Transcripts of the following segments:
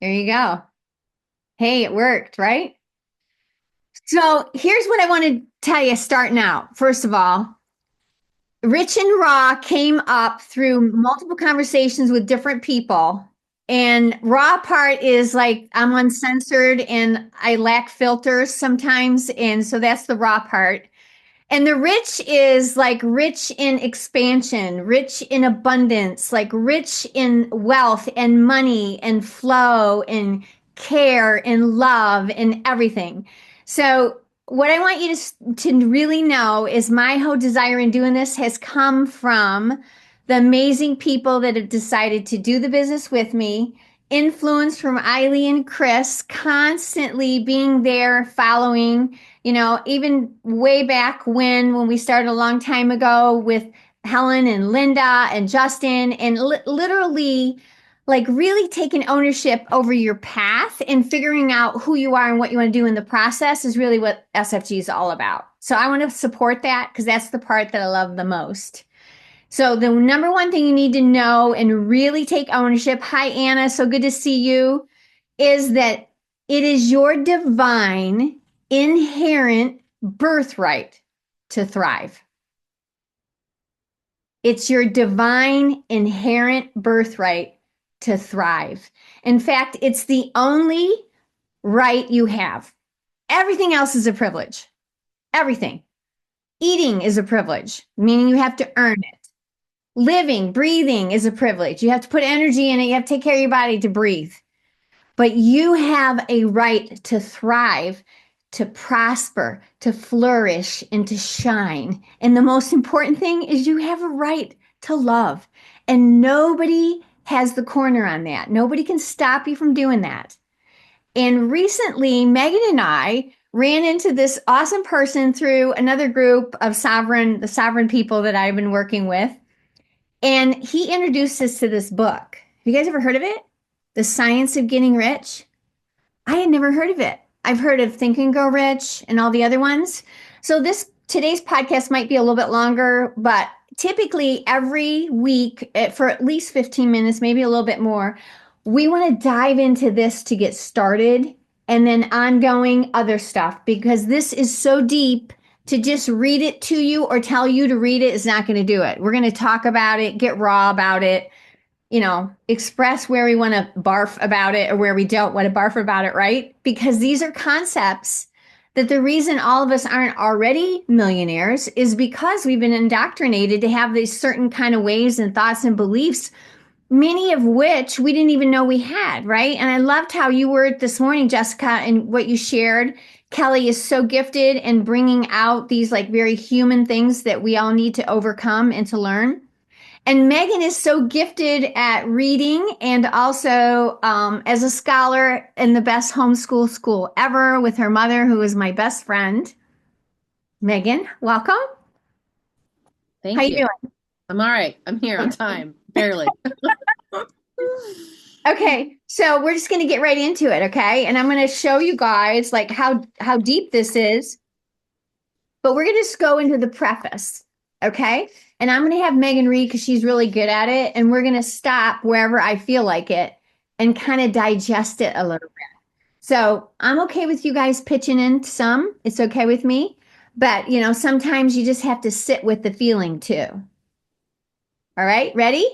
There you go. Hey, it worked, right? So here's what I want to tell you starting out. First of all, Rich and Raw came up through multiple conversations with different people. And raw part is like I'm uncensored and I lack filters sometimes. And so that's the raw part. And the rich is like rich in expansion, rich in abundance, like rich in wealth and money and flow and care and love and everything. So, what I want you to really know is my whole desire in doing this has come from the amazing people that have decided to do the business with me, influence from Eileen and Chris, constantly being there, following, even way back when we started a long time ago with Helen and Linda and Justin, and literally like really taking ownership over your path and figuring out who you are and what you want to do in the process is really what SFG is all about. So I want to support that because that's the part that I love the most. So the number one thing you need to know and really take ownership, hi Anna, so good to see you, is that it is your divine inherent birthright to thrive. It's your divine inherent birthright to thrive. In fact, it's the only right you have. Everything else is a privilege. Everything. Eating is a privilege, meaning you have to earn it. Living, breathing is a privilege. You have to put energy in it. You have to take care of your body to breathe. But you have a right to thrive, to prosper, to flourish, and to shine. And the most important thing is you have a right to love. And nobody has the corner on that. Nobody can stop you from doing that. And recently, Megan and I ran into this awesome person through another group of the sovereign people that I've been working with. And he introduced us to this book. Have you guys ever heard of it? The Science of Getting Rich? I had never heard of it. I've heard of Think and Grow Rich and all the other ones. So today's podcast might be a little bit longer, but typically every week for at least 15 minutes, maybe a little bit more, we want to dive into this to get started and then ongoing other stuff because this is so deep. To just read it to you or tell you to read it is not going to do it. We're going to talk about it, get raw about it, express where we want to barf about it or where we don't want to barf about it, right? Because these are concepts that the reason all of us aren't already millionaires is because we've been indoctrinated to have these certain kind of ways and thoughts and beliefs, many of which we didn't even know we had, right? And I loved how you were this morning, Jessica, and what you shared. Kelly is so gifted in bringing out these like very human things that we all need to overcome and to learn. And Megan is so gifted at reading and also as a scholar in the best homeschool school ever with her mother, who is my best friend. Megan, welcome. How Thank you you. doing? I'm all right. I'm here on time, barely. Okay, so we're just going to get right into it, okay? And I'm going to show you guys like how deep this is, but we're going to just go into the preface, okay? And I'm going to have Megan read because she's really good at it, and we're going to stop wherever I feel like it and kind of digest it a little bit. So I'm okay with you guys pitching in some. It's okay with me. But, sometimes you just have to sit with the feeling too. All right, ready?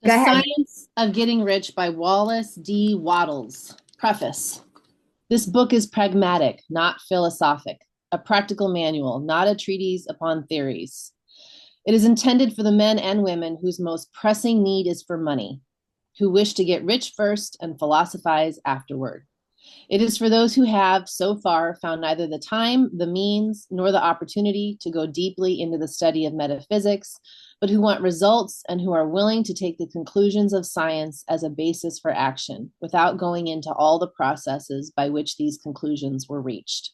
The Go ahead. Science of Getting Rich by Wallace D. Wattles. Preface. This book is pragmatic, not philosophic, a practical manual, not a treatise upon theories. It is intended for the men and women whose most pressing need is for money, who wish to get rich first and philosophize afterward. It is for those who have, so far, found neither the time, the means, nor the opportunity to go deeply into the study of metaphysics, but who want results and who are willing to take the conclusions of science as a basis for action, without going into all the processes by which these conclusions were reached.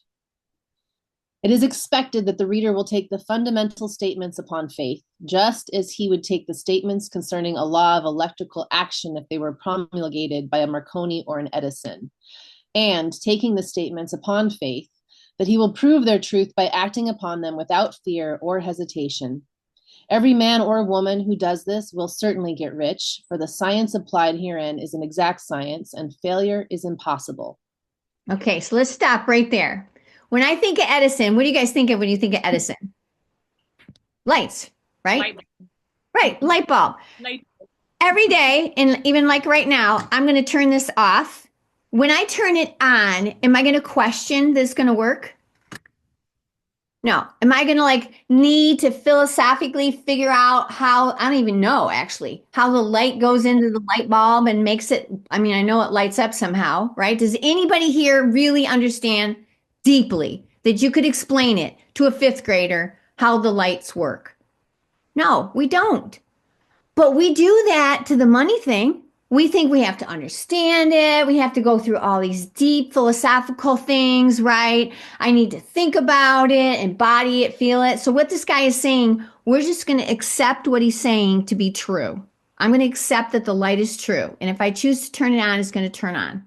It is expected that the reader will take the fundamental statements upon faith, just as he would take the statements concerning a law of electrical action if they were promulgated by a Marconi or an Edison, and taking the statements upon faith, that he will prove their truth by acting upon them without fear or hesitation, Every man or woman who does this will certainly get rich, for the science applied herein is an exact science, and failure is impossible. Okay, so let's stop right there. When I think of Edison, what do you guys think of when you think of Edison? Lights, right? Light, Right, light bulb. light. Every day, and even like right now, I'm going to turn this off. When I turn it on, am I going to question this going to work? No. Am I going to like need to philosophically figure out how, I don't even know actually, how the light goes into the light bulb and makes it, I mean, I know it lights up somehow, right? Does anybody here really understand deeply that you could explain it to a fifth grader how the lights work? No, we don't. But we do that to the money thing. We think we have to understand it. We have to go through all these deep philosophical things, right? I need to think about it, embody it, feel it. So, what this guy is saying, we're just going to accept what he's saying to be true. I'm going to accept that the light is true. And if I choose to turn it on, it's going to turn on,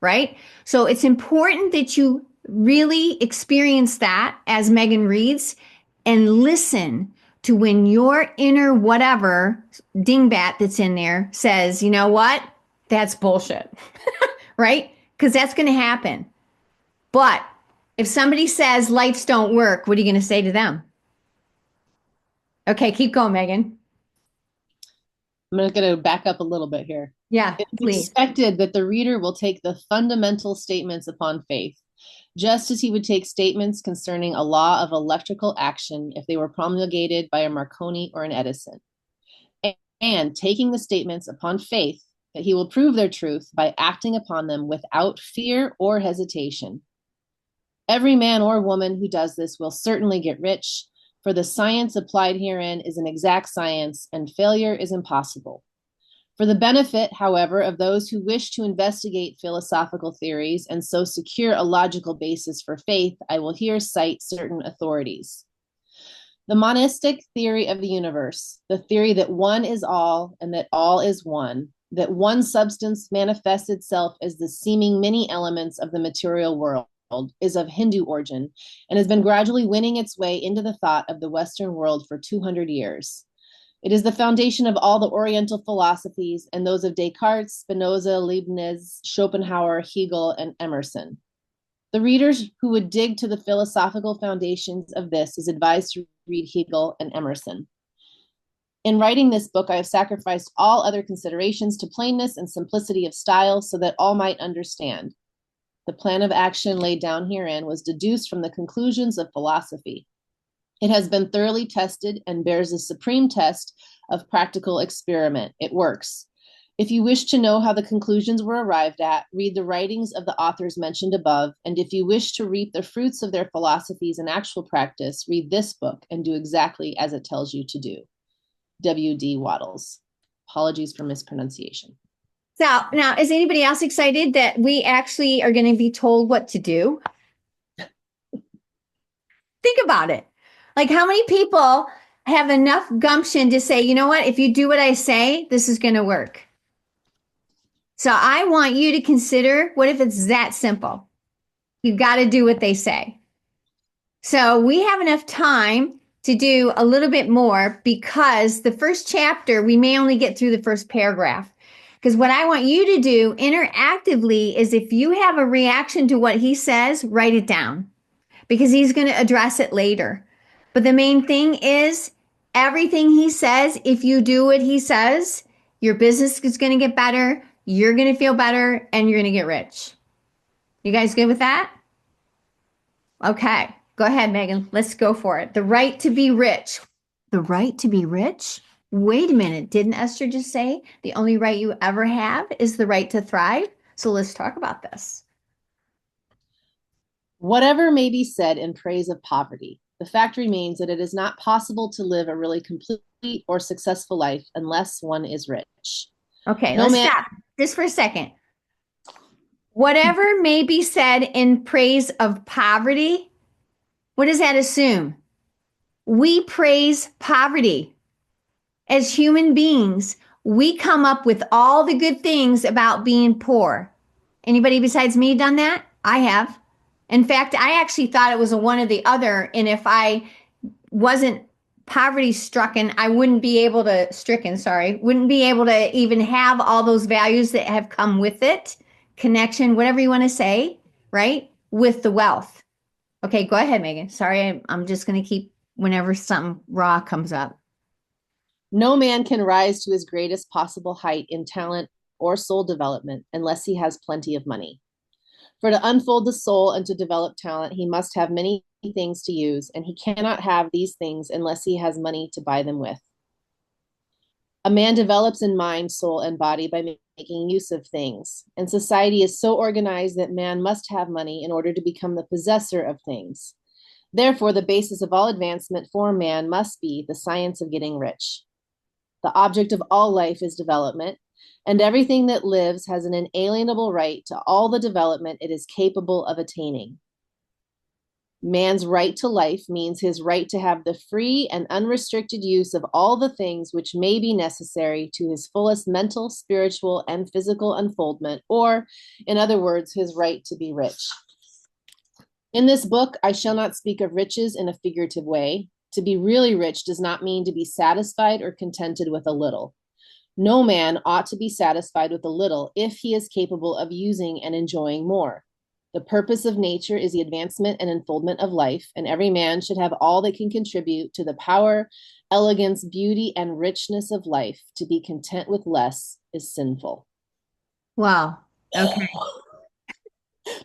right? So, it's important that you really experience that as Megan reads and listen to when your inner whatever dingbat that's in there says, you know what? That's bullshit, right? Because that's going to happen. But if somebody says lights don't work, what are you going to say to them? Okay, keep going, Megan. I'm going to back up a little bit here. Yeah, It is please. expected that the reader will take the fundamental statements upon faith, just as he would take statements concerning a law of electrical action if they were promulgated by a Marconi or an Edison. And taking the statements upon faith, that he will prove their truth by acting upon them without fear or hesitation. Every man or woman who does this will certainly get rich, for the science applied herein is an exact science, and failure is impossible. For the benefit, however, of those who wish to investigate philosophical theories and so secure a logical basis for faith, I will here cite certain authorities. The monistic theory of the universe, the theory that one is all and that all is one, that one substance manifests itself as the seeming many elements of the material world, is of Hindu origin and has been gradually winning its way into the thought of the Western world for 200 years. It is the foundation of all the Oriental philosophies and those of Descartes, Spinoza, Leibniz, Schopenhauer, Hegel, and Emerson. The readers who would dig to the philosophical foundations of this is advised to read Hegel and Emerson. In writing this book, I have sacrificed all other considerations to plainness and simplicity of style so that all might understand. The plan of action laid down herein was deduced from the conclusions of philosophy. It has been thoroughly tested and bears the supreme test of practical experiment. It works. If you wish to know how the conclusions were arrived at, read the writings of the authors mentioned above, and if you wish to reap the fruits of their philosophies in actual practice, read this book and do exactly as it tells you to do. W.D. Waddles. Apologies for mispronunciation. So now, is anybody else excited that we actually are going to be told what to do? Think about it. Like, how many people have enough gumption to say, you know what, if you do what I say, this is going to work? So I want you to consider, what if it's that simple? You've got to do what they say. So we have enough time to do a little bit more because the first chapter, we may only get through the first paragraph. Because what I want you to do interactively is if you have a reaction to what he says, write it down because he's going to address it later. But the main thing is everything he says, if you do what he says, your business is going to get better, you're going to feel better, and you're going to get rich. You guys good with that? Okay, go ahead, Megan. Let's go for it. The right to be rich. The right to be rich? Wait a minute. Didn't Esther just say the only right you ever have is the right to thrive? So let's talk about this. Whatever may be said in praise of poverty, the fact remains that it is not possible to live a really complete or successful life unless one is rich. Okay, let's stop just for a second. Whatever may be said in praise of poverty, what does that assume? We praise poverty. As human beings, we come up with all the good things about being poor. Anybody besides me done that? I have. In fact, I actually thought it was a one or the other. And if I wasn't poverty stricken, I wouldn't be able to, stricken, sorry, wouldn't be able to even have all those values that have come with it, connection, whatever you want to say, right? With the wealth. Okay, go ahead, Megan. Sorry, I'm just going to keep whenever something raw comes up. No man can rise to his greatest possible height in talent or soul development unless he has plenty of money. For to unfold the soul and to develop talent, he must have many things to use, and he cannot have these things unless he has money to buy them with. A man develops in mind, soul, and body by making use of things, and society is so organized that man must have money in order to become the possessor of things. Therefore, the basis of all advancement for man must be the science of getting rich. The object of all life is development, and everything that lives has an inalienable right to all the development it is capable of attaining. Man's right to life means his right to have the free and unrestricted use of all the things which may be necessary to his fullest mental, spiritual, and physical unfoldment, or, in other words, his right to be rich. In this book, I shall not speak of riches in a figurative way. To be really rich does not mean to be satisfied or contented with a little. No man ought to be satisfied with a little if he is capable of using and enjoying more. The purpose of nature is the advancement and unfoldment of life, and every man should have all that can contribute to the power, elegance, beauty, and richness of life. To be content with less is sinful. Wow. Okay.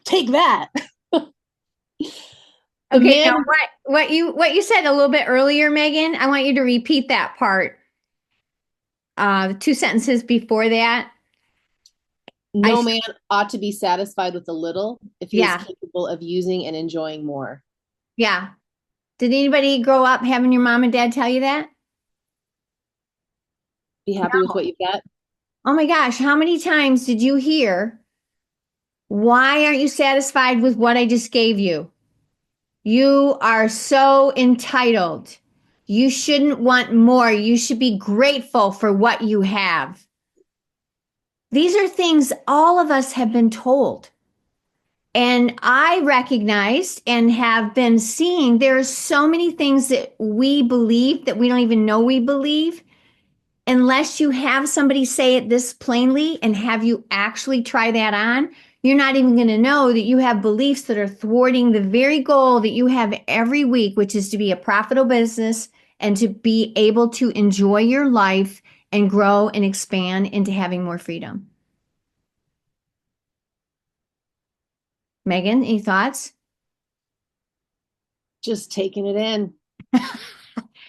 Take that. The Okay, now man, what you said a little bit earlier, Megan, I want you to repeat that part. Two sentences before that. I no man ought to be satisfied with a little if he is Yeah, capable of using and enjoying more. yeah. Did anybody grow up having your mom and dad tell you that? Be happy with what you've got. Oh my gosh, how many times did you hear, why aren't you satisfied with what I just gave you? You are so entitled. You shouldn't want more. You should be grateful for what you have. These are things all of us have been told. And I recognized and have been seeing there are so many things that we believe that we don't even know we believe. Unless you have somebody say it this plainly and have you actually try that on, you're not even going to know that you have beliefs that are thwarting the very goal that you have every week, which is to be a profitable business and to be able to enjoy your life and grow and expand into having more freedom. Megan, any thoughts? Just taking it in.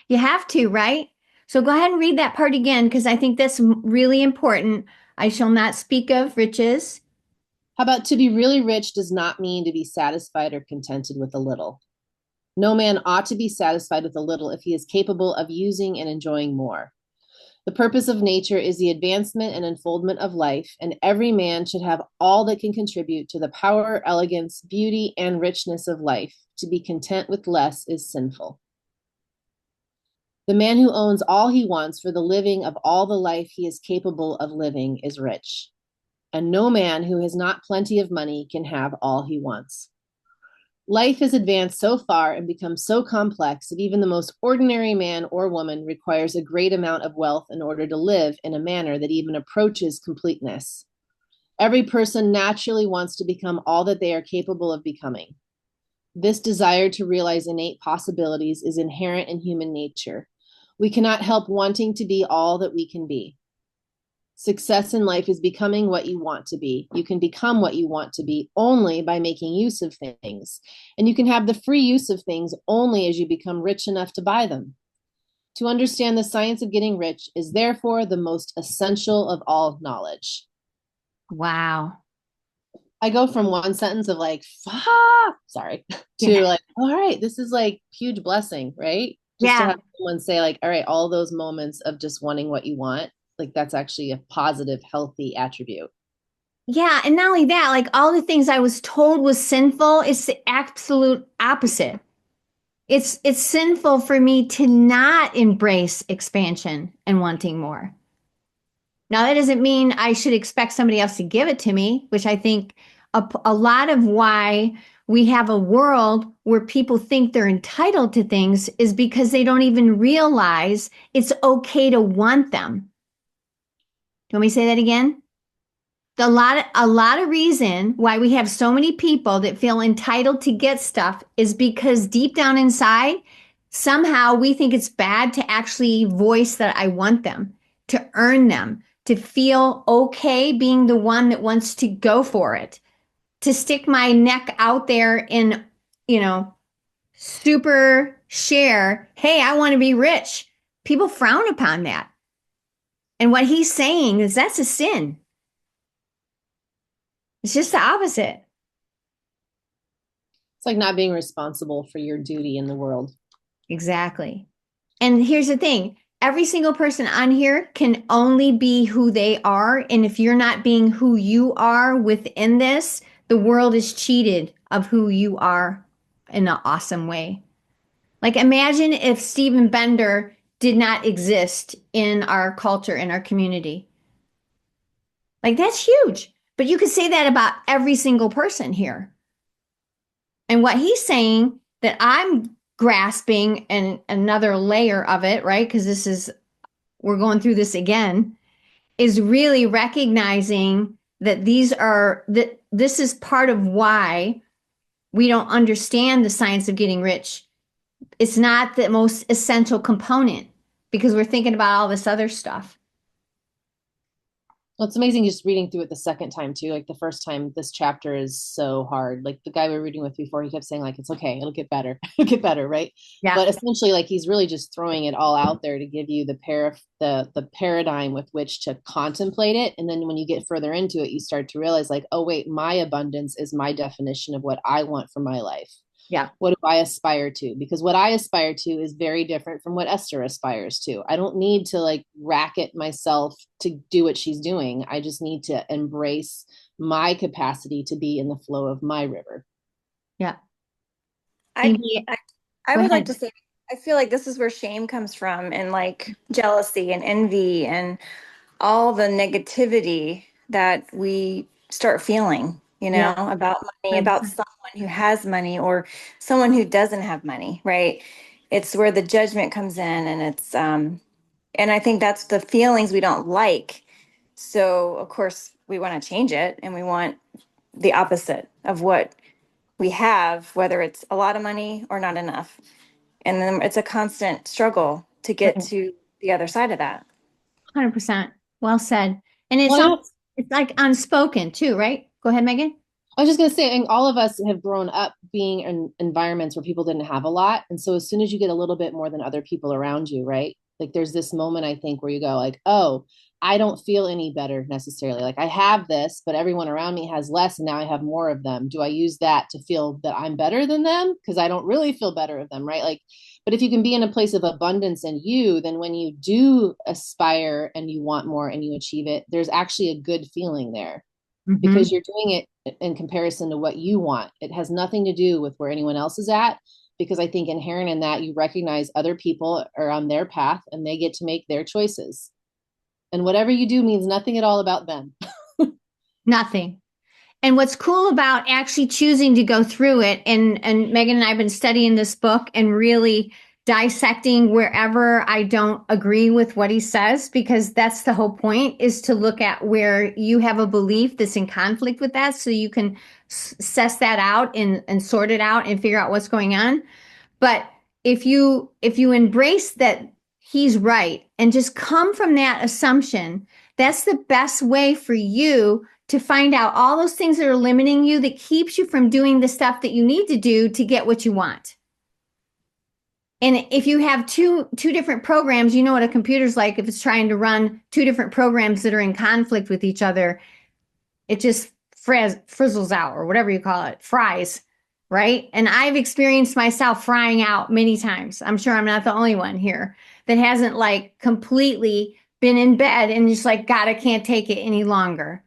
You have to, right? So go ahead and read that part again because I think that's really important. I shall not speak of riches. How about to be really rich does not mean to be satisfied or contented with a little. No man ought to be satisfied with a little if he is capable of using and enjoying more. The purpose of nature is the advancement and unfoldment of life, and every man should have all that can contribute to the power, elegance, beauty, and richness of life. To be content with less is sinful. The man who owns all he wants for the living of all the life he is capable of living is rich. And no man who has not plenty of money can have all he wants. Life has advanced so far and become so complex that even the most ordinary man or woman requires a great amount of wealth in order to live in a manner that even approaches completeness. Every person naturally wants to become all that they are capable of becoming. This desire to realize innate possibilities is inherent in human nature. We cannot help wanting to be all that we can be. Success in life is becoming what you want to be. You can become what you want to be only by making use of things. And you can have the free use of things only as you become rich enough to buy them. To understand the science of getting rich is therefore the most essential of all knowledge. Wow. I go from one sentence of like, sorry, to Yeah. like, all right, this is like huge blessing, right? Just to Yeah. have someone say like, all right, all those moments of just wanting what you want, like that's actually a positive, healthy attribute. Yeah. And not only that, like all the things I was told was sinful, it's the absolute opposite. It's sinful for me to not embrace expansion and wanting more. Now, that doesn't mean I should expect somebody else to give it to me, which I think a lot of why we have a world where people think they're entitled to things is because they don't even realize it's okay to want them. Do you want me to say that again? A lot of reason why we have so many people that feel entitled to get stuff is because deep down inside, somehow we think it's bad to actually voice that I want them, to earn them, to feel okay being the one that wants to go for it, to stick my neck out there in, you know, super share, hey, I want to be rich. People frown upon that. And what he's saying is that's a sin. It's just the opposite. It's like not being responsible for your duty in the world. Exactly. And here's the thing, every single person on here can only be who they are. And if you're not being who you are within this, the world is cheated of who you are in an awesome way. Like imagine if Stephen Bender did not exist in our culture, in our community. Like that's huge. But you could say that about every single person here. And what he's saying that I'm grasping and another layer of it, right? Because we're going through this again, is really recognizing that this is part of why we don't understand the science of getting rich. It's not the most essential component because we're thinking about all this other stuff. Well, it's amazing just reading through it the second time too. Like the first time, this chapter is so hard. Like the guy we were reading with before, he kept saying like, it's okay, it'll get better, it'll get better, right? Yeah. But essentially, like he's really just throwing it all out there to give you the paradigm with which to contemplate it. And then when you get further into it, you start to realize like, oh wait, my abundance is my definition of what I want for my life. Yeah. What do I aspire to? Because what I aspire to is very different from what Esther aspires to. I don't need to like racket myself to do what she's doing. I just need to embrace my capacity to be in the flow of my river. Yeah. I, Maybe, I I go would like ahead. to say I feel like this is where shame comes from and like jealousy and envy and all the negativity that we start feeling, Yeah. about money, about 100%. someone who has money or someone who doesn't have money, right? It's where the judgment comes in and and I think that's the feelings we don't like. So of course we want to change it and we want the opposite of what we have, whether it's a lot of money or not enough. And then it's a constant struggle to get Right. to the other side of that. 100%. Well said. And it's Well, almost, it's like unspoken too, right? Go ahead, Megan. I was just going to say, and all of us have grown up being in environments where people didn't have a lot. And so as soon as you get a little bit more than other people around you, right? Like there's this moment, I think, where you go like, oh, I don't feel any better necessarily. Like I have this, but everyone around me has less. And now I have more of them. Do I use that to feel that I'm better than them? Because I don't really feel better of them, right? Like, but if you can be in a place of abundance in you, then when you do aspire and you want more and you achieve it, there's actually a good feeling there Mm-hmm. because you're doing it in comparison to what you want. It has nothing to do with where anyone else is at, because I think inherent in that, you recognize other people are on their path and they get to make their choices. And whatever you do means nothing at all about them. Nothing. And what's cool about actually choosing to go through it, and Megan and I have been studying this book and really dissecting wherever I don't agree with what he says, because that's the whole point, is to look at where you have a belief that's in conflict with that so you can suss that out and sort it out and figure out what's going on. But if you embrace that he's right and just come from that assumption, that's the best way for you to find out all those things that are limiting you that keeps you from doing the stuff that you need to do to get what you want. And if you have two different programs, you know what a computer's like. If it's trying to run two different programs that are in conflict with each other, it just frizzles out, or whatever you call it, fries, right? And I've experienced myself frying out many times. I'm sure I'm not the only one here that hasn't like completely been in bed and just like, God, I can't take it any longer.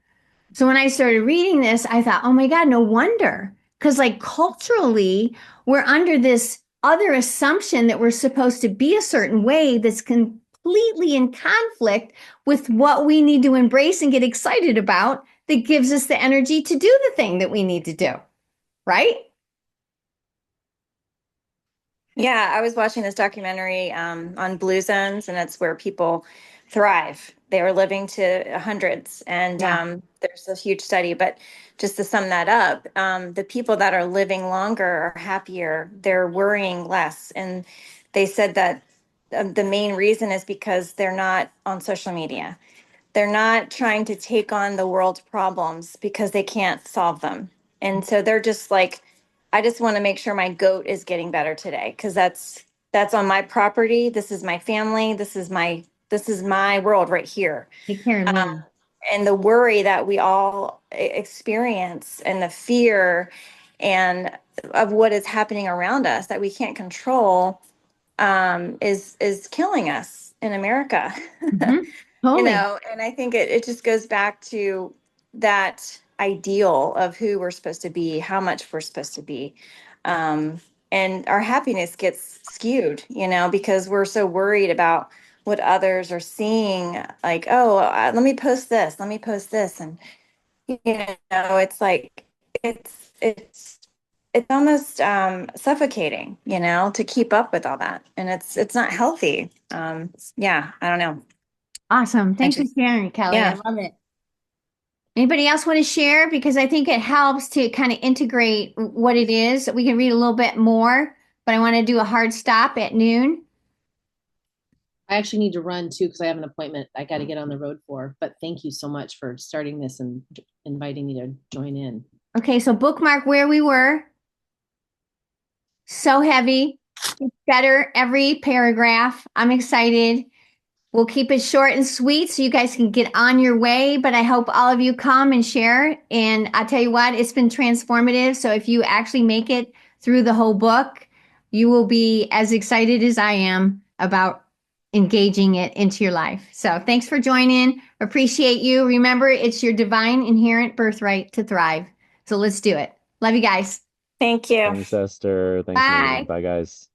So when I started reading this, I thought, oh my God, no wonder. Because like culturally, we're under this other assumption that we're supposed to be a certain way that's completely in conflict with what we need to embrace and get excited about, that gives us the energy to do the thing that we need to do. Right? Yeah, I was watching this documentary on blue zones, and it's where people thrive. They were living to hundreds, and Yeah. there's a huge study. But just to sum that up, the people that are living longer are happier. They're worrying less, and they said that the main reason is because they're not on social media. They're not trying to take on the world's problems because they can't solve them. And so they're just like, I just want to make sure my goat is getting better today because that's on my property. This is my family. This is my world right here. Take care of me. And the worry that we all experience and the fear and of what is happening around us that we can't control is killing us in America. Mhm. Totally. And I think it just goes back to that ideal of who we're supposed to be, how much we're supposed to be. Um, and our happiness gets skewed, because we're so worried about what others are seeing. Like, oh, let me post this, let me post this. And, it's like, it's, it's almost suffocating, to keep up with all that. And it's not healthy. Yeah, I don't know. Awesome. I Thanks for just, sharing, Kelly. I yeah. love it. Anybody else want to share? Because I think it helps to kind of integrate what it is. We can read a little bit more, but I want to do a hard stop at noon. I actually need to run too because I have an appointment I got to get on the road for. But thank you so much for starting this and inviting me to join in. Okay, so bookmark where we were. So heavy. It's better every paragraph. I'm excited. We'll keep it short and sweet so you guys can get on your way. But I hope all of you come and share. And I'll tell you what, it's been transformative. So if you actually make it through the whole book, you will be as excited as I am about engaging it into your life. So thanks for joining. Appreciate you. Remember, it's your divine inherent birthright to thrive. So let's do it. Love you guys. Thank you. Thanks, Esther. Thanks, Nate. Bye. Bye, guys.